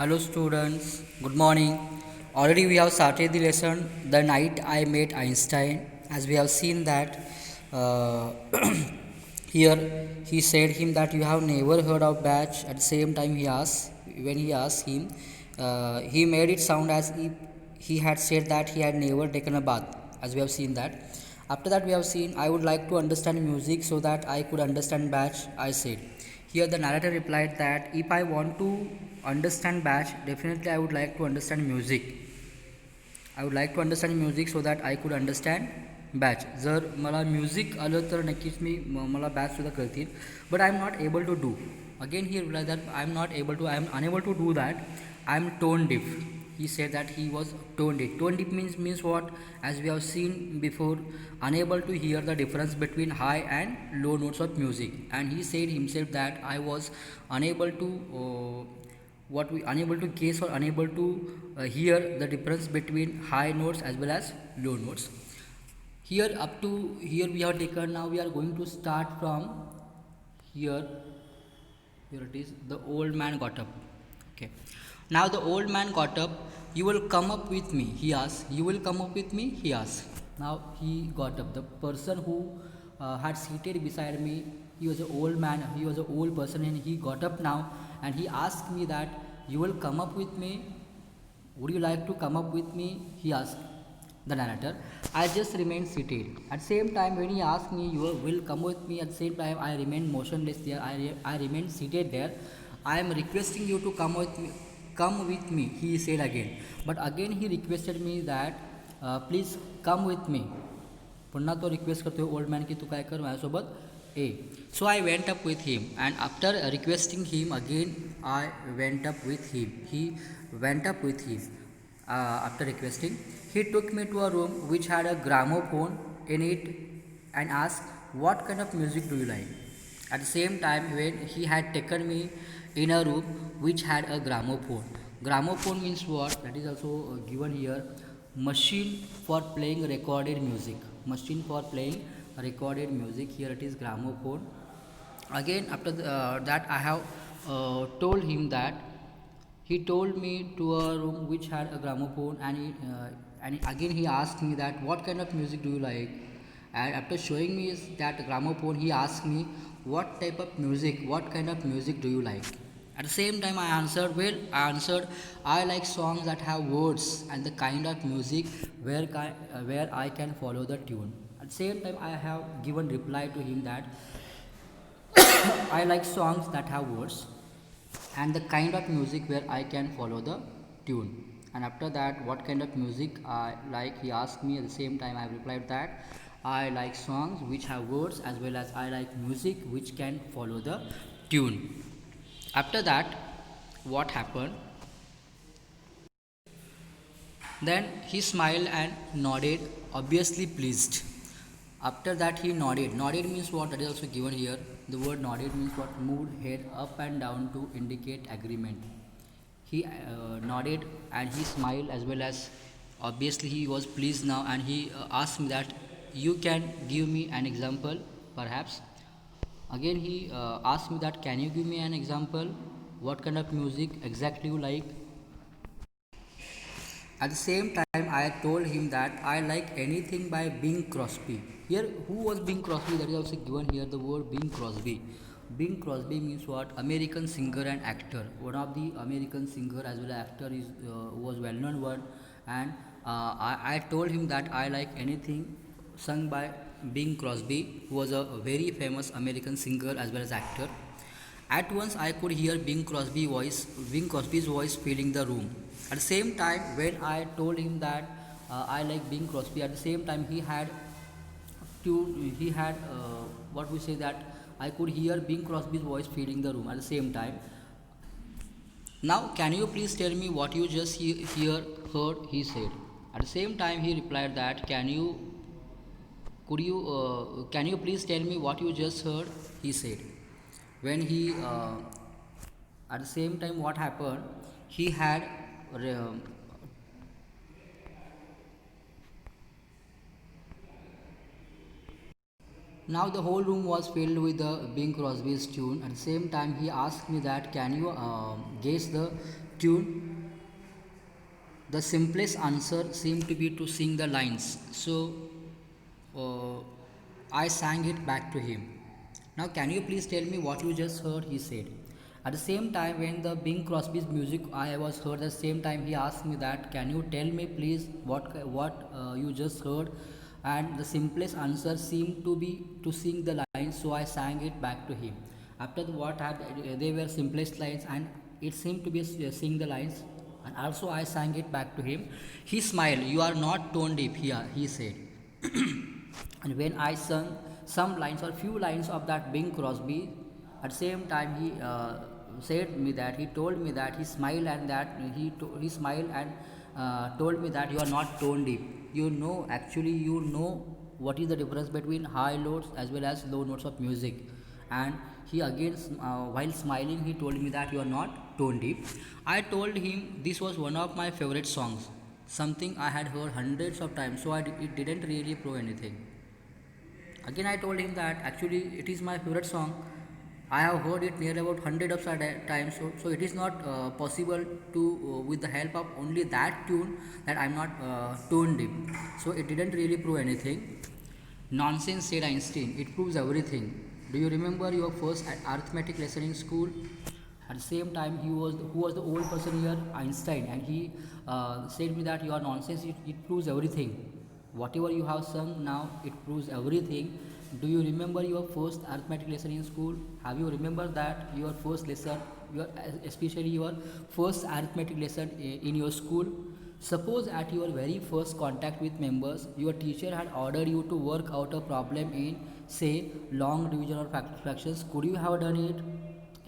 Hello students, good morning. Already we have started the lesson The Night I Met Einstein. As we have seen that uh, here he said him that you have never heard of batch. At the same time he asked him, he made it sound as if he had said that he had never taken a bath. As we have seen that. After that we have seen I would like to understand music so that I could understand batch, I said. Here the narrator replied that if I want to understand batch, definitely I would like to understand music. I would like to understand music so that I could understand batch. जर मला music आलं तर नक्कीच मला batch सुद्धा कळतील. But I am not able to do. Again he replied that I am unable to do that. I am tone deaf. He said that he was tone deaf. Tone deaf means what? As we have seen before, unable to hear the difference between high and low notes of music. And he said himself that I was unable to what we unable to guess or unable to hear the difference between high notes as well as low notes. Here up to here we have taken. Now we are going to start from here. Here it is. The old man got up. Okay. Now the old man got up. You will come up with me, he asked. You will come up with me, he asked. Now he got up. The person who had seated beside me, he was an old man, he was an old person, and he got up now and he asked me that you will come up with me. Would you like to come up with me? He asked the narrator. I just remained seated. At the same time, when he asked me, you will come with me, at the same time, I remained motionless there. I remained seated there. I am requesting you to come with me, he said again. But again, he requested me that please come with me. पुन्हा तो request करतो old man की तू काय कर माझ्यासोबत ए. So I went up with him and after requesting him again I went up with him. He went up with him after requesting. He took me to a room which had a gramophone in it and asked, what kind of music do you like? At the same time, when he had taken me in a room which had a gramophone. Gramophone means what? That is also given here. Machine for playing recorded music. Machine for playing recorded music. Here it is gramophone. Again, after that, I have told him that he told me to a room which had a gramophone, and again he asked me that what kind of music do you like? And after showing me that gramophone, he asked me what type of music, what kind of music do you like? At the same time, I answered, I like songs that have words and the kind of music where I can follow the tune. At the same time, I have given reply to him that I like songs that have words and the kind of music where I can follow the tune. And after that, what kind of music I like, he asked me. At the same time, I replied that I like songs which have words as well as I like music which can follow the tune. After that, what happened? Then he smiled and nodded, obviously pleased. After that, he nodded. Nodded means what? That is also given here. The word nodded means what? Moved head up and down to indicate agreement. He nodded and he smiled as well as obviously he was pleased now, and he asked me that you can give me an example perhaps. Again he asked me that can you give me an example, what kind of music exactly you like? At the same time, I told him that I like anything by Bing Crosby. Here, who was Bing Crosby? That is also given here. The word Bing Crosby. Bing Crosby means what? American singer and actor. One of the American singer as well as actor is was well-known one, and I told him that I like anything sung by Bing Crosby, who was a very famous American singer as well as actor. At once I could hear Bing Crosby's voice filling the room. At the same time, when I told him that I like Bing Crosby, at the same time he had what we say that I could hear Bing Crosby's voice filling the room at the same time. Now, can you please tell me what you just heard? He said. At the same time, he replied that can you please tell me what you just heard? He said. When he at the same time, what happened? He had uh, Now the whole room was filled with the Bing Crosby's tune. At the same time, he asked me that, "Can you guess the tune?" The simplest answer seemed to be to sing the lines. So uh, I sang it back to him. Now, can you please tell me what you just heard? He said. At the same time, when the Bing Crosby's music I was heard, at the same time he asked me that, "Can you tell me please what you just heard?" And the simplest answer seemed to be to sing the lines, so I sang it back to him. After what happened, they were simplest lines, and it seemed to be sing the lines, and also I sang it back to him. He smiled. "You are not tone deaf here," he said. And when I sung some lines or few lines of that Bing Crosby, at the same time he said me that he told me that he smiled and that he smiled and told me that you are not tone deaf. You know what is the difference between high notes as well as low notes of music. And he again while smiling he told me that you are not tone deaf. I told him this was one of my favorite songs, something I had heard hundreds of times, so it didn't really prove anything. Again, I told him that actually it is my favorite song. I have heard it near about hundred of times, so it is not possible to, with the help of only that tune, that I'm not tone deaf. So it didn't really prove anything. Nonsense, said Einstein. It proves everything. Do you remember your first arithmetic lesson in school? At the same time, who was the old person here, Einstein, and he said me that your nonsense. It proves everything. Whatever you have sung now, it proves everything. Do you remember your first arithmetic lesson in school? Have you remembered that your first lesson, especially your first arithmetic lesson in your school? Suppose at your very first contact with members, your teacher had ordered you to work out a problem in, say, long division or fractions. Could you have done it?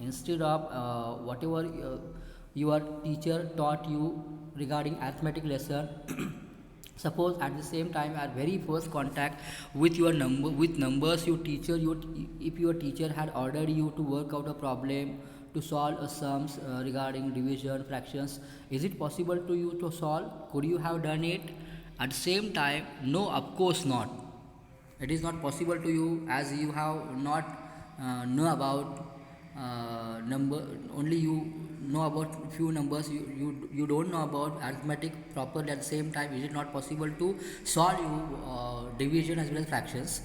Instead of whatever your teacher taught you regarding arithmetic lesson, suppose at the same time at very first contact with numbers, if your teacher had ordered you to work out a problem, to solve a sums regarding division fractions, is it possible to you to solve? Could you have done it? At the same time, no, of course not. It is not possible to you, as you have not know about number. Only you know about few numbers. You don't know about arithmetic properly. At the same time, is it not possible to solve you division as well as fractions?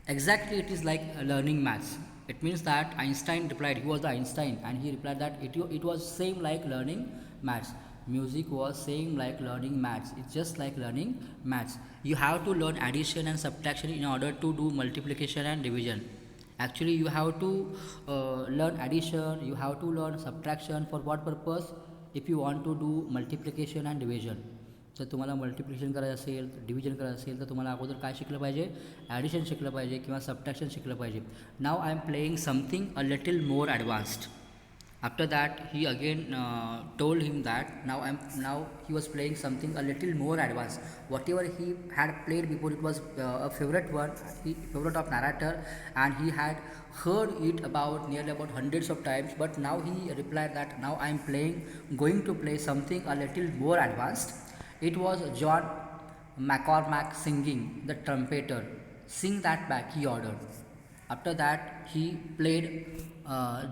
Exactly, it is like learning maths. It means that Einstein replied, he was the Einstein, and he replied that it was same like learning maths. Music was same like learning maths. It's just like learning maths. You have to learn addition and subtraction in order to do multiplication and division. Actually, you have to learn addition, you have to learn subtraction. For what purpose? If you want to do multiplication and division. जर तुम्हाला multiplication करायचं असेल, division करायचं असेल, तर तुम्हाला अगोदर काय शिकलं पाहिजे? ॲडिशन शिकलं पाहिजे किंवा सबट्रॅक्शन शिकलं पाहिजे. Now I am playing something a little more advanced. After that, he again told him that now he was playing something a little more advanced. Whatever he had played before, it was a favorite one, favorite of narrator, and he had heard it about nearly about hundreds of times. But now he replied that now I am going to play something a little more advanced. It was John McCormack singing the trumpeter. Sing that back, he ordered. After that, he played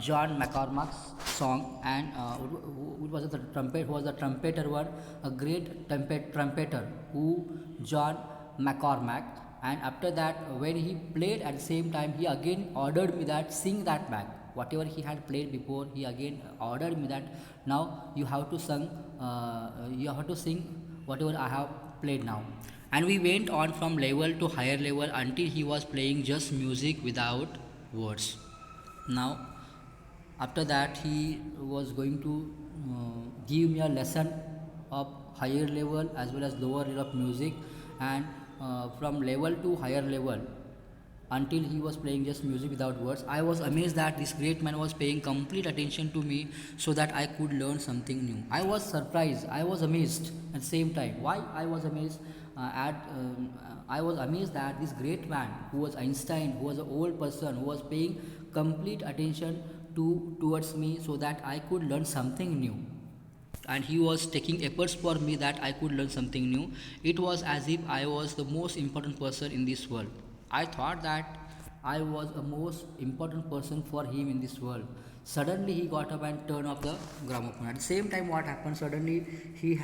John McCormack's song, and who was the trumpet? Who was the trumpeter? One, a great trumpeter, who John McCormack. And after that, when he played at the same time, he again ordered me that sing that back. Whatever he had played before, he again ordered me that now you have to sing whatever I have played now. And we went on from level to higher level until he was playing just music without words. Now, after that, he was going to give me a lesson of higher level as well as lower level of music, and from level to higher level until he was playing just music without words. I was amazed that this great man was paying complete attention to me so that I could learn something new. I was surprised, I was amazed at the same time. Why I was amazed? I was amazed that this great man, who was Einstein, who was an old person, who was paying complete attention towards me so that I could learn something new. And he was taking efforts for me that I could learn something new. It was as if I was the most important person in this world. I thought that I was a most important person for him in this world. Suddenly he got up and turned off the gramophone. At the same time, what happened? Suddenly he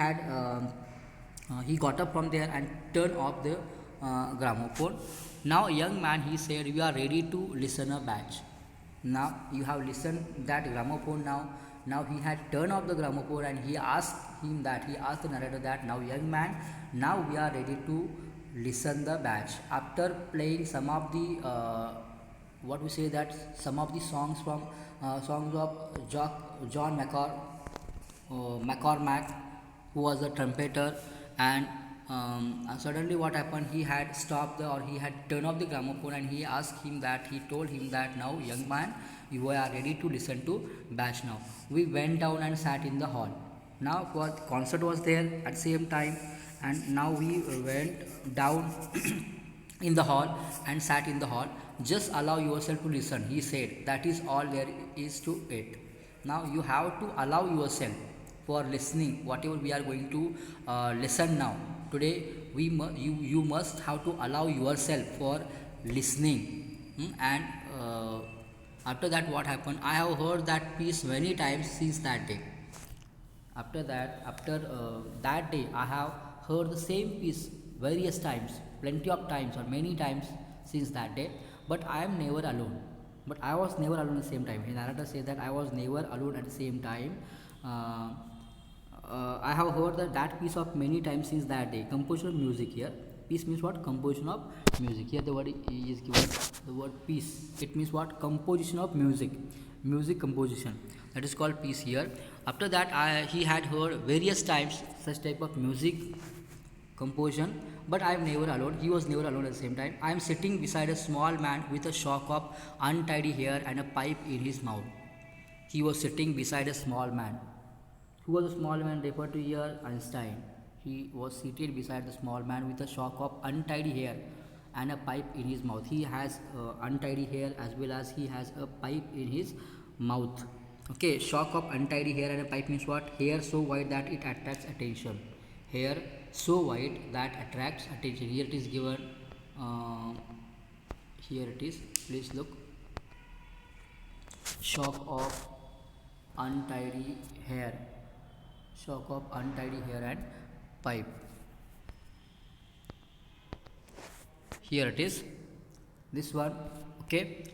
got up from there and turned off the gramophone. Now, young man, he said, "We are ready to listen a batch." Now you have listened that gramophone. Now he had turned off the gramophone and he asked the narrator that, "Now, young man, now we are ready to listen the batch." After playing some of the what we say that some of the songs of John McCormack, who was a trumpeter, and suddenly what happened? He had he had turned off the gramophone, and he told him that, "Now, young man, you are ready to listen to batch now." We went down and sat in the hall. Now, what concert was there at the same time, and now we went down in the hall and sat in the hall. "Just allow yourself to listen," he said. "That is all there is to it." Now you have to allow yourself for listening whatever we are going to listen now. Today you must have to allow yourself for listening. And after that, what happened? I have heard that piece many times since that day. After that day, I have heard the same piece various times, plenty of times or many times since that day. But I am never alone. But I was never alone at the same time. The narrator says that I was never alone at the same time. Uh, I have heard that piece of many times since that day. Composition of music here. Piece means what? Composition of music. Here the word is given. The word piece. It means what? Composition of music. Music composition. That is called piece here. After that, he had heard various times such type of music composition, but I am never alone. He was never alone at the same time. I am sitting beside a small man with a shock of untidy hair and a pipe in his mouth. He was sitting beside a small man. Who was a small man referred to here? Einstein. He was seated beside the small man with a shock of untidy hair and a pipe in his mouth. He has untidy hair as well as he has a pipe in his mouth. Okay, shock of untidy hair and a pipe means what? Hair so white that it attracts attention. Hair so white that attracts attention. Here it is given. Uh, Here it is. Please look. Shock of untidy hair. Shock of untidy hair and pipe. Here it is. This one. Okay.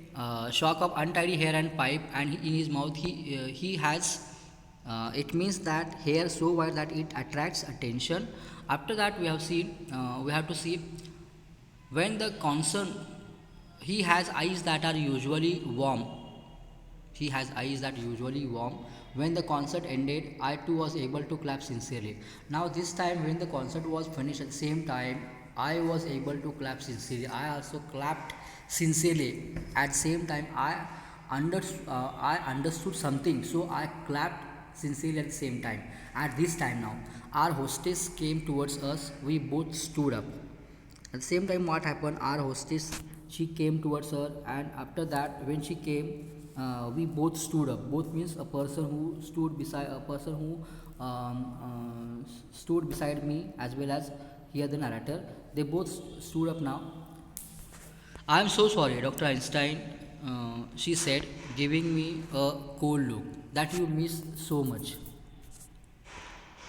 Shock of untidy hair and pipe, and in his mouth he has. It means that hair so white that it attracts attention. After that, we have to see when the concern. He has eyes that are usually warm. He has eyes that usually warm. When the concert ended, I too was able to clap sincerely. Now this time, when the concert was finished, at the same time, I was able to clap sincerely. I also clapped sincerely. At the same time, I understood something, so I clapped sincerely at the same time. At this time now, our hostess came towards us. We both stood up. At the same time, what happened? Our hostess, she came towards her, and after that, when she came, we both stood up. Both means a person who stood beside me, as well as here the narrator. They both stood up now. "I am so sorry, Dr. Einstein," she said, giving me a cold look, "that you miss so much."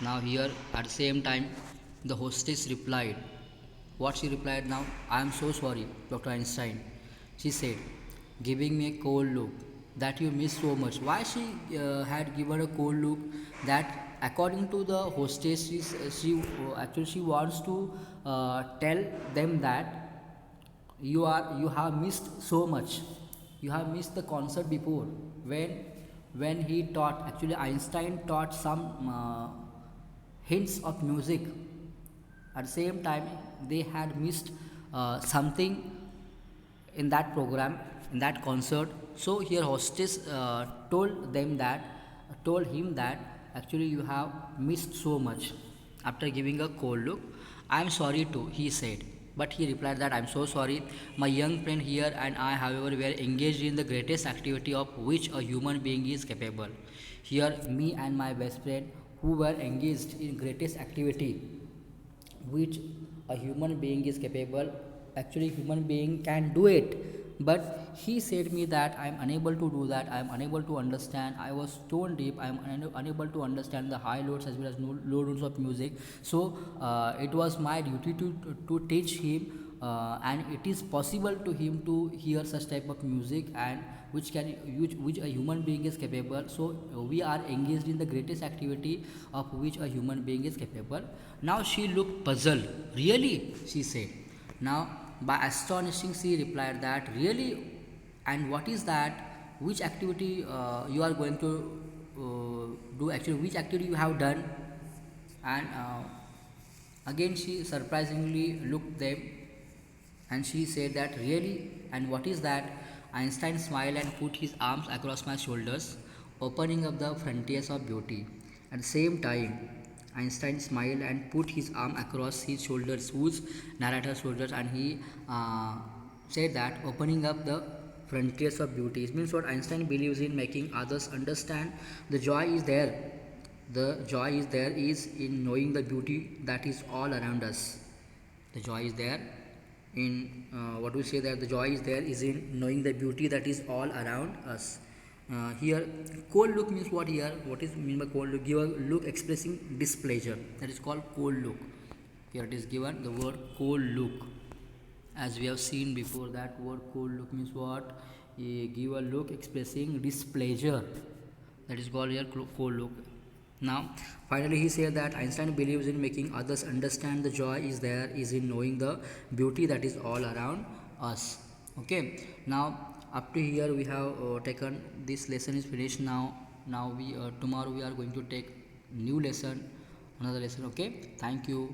Now here, at the same time, the hostess replied. What she replied now? "I am so sorry, Dr. Einstein," she said, giving me a cold look, "that you miss so much." Why she had given a cold look? That according to the hostess, she wants to tell them that you have missed so much. You have missed the concert before when he taught. Actually, Einstein taught some hints of music. At the same time, they had missed something in that program, in that concert. So here hostess told him that actually you have missed so much. After giving a cold look, "I am sorry too," he said. But he replied that, "I am so sorry. My young friend here and I, however, were engaged in the greatest activity of which a human being is capable." Here, me and my best friend, who were engaged in greatest activity which a human being is capable. Actually, human being can do it, but he said me that I am unable to do that. I am unable to understand. I was stone deep. I am unable to understand the high notes as well as low notes of music. So it was my duty to teach him, and it is possible to him to hear such type of music, and which a human being is capable. So we are engaged in the greatest activity of which a human being is capable. Now she looked puzzled. Really, she said. Now, by astonishing, she replied that, really, and what is that? Which activity you are going to do? Actually, which activity you have done? And again, she surprisingly looked them, and she said that, really, and what is that? Einstein smiled and put his arms across my shoulders, opening up the frontiers of beauty. At the same time, Einstein smiled and put his arm across his shoulders, whose narrator's shoulders, and he said that opening up the frontiers of beauty. It means what Einstein believes in making others understand. The joy is there. The joy is there is in knowing the beauty that is all around us. The joy is there in what we say that the joy is there is in knowing the beauty that is all around us. Here, cold look means what? Here, what is mean by cold look? Give a look expressing displeasure. That is called cold look. Here it is given the word cold look. As we have seen before, that word cold look means what? Give a look expressing displeasure. That is called here cold look. Now, finally, he said that Einstein believes in making others understand the joy is there is in knowing the beauty that is all around us. Okay. Now, up to here we have taken this lesson is finished now. Now we tomorrow we are going to take new lesson, another lesson. Okay. Thank you.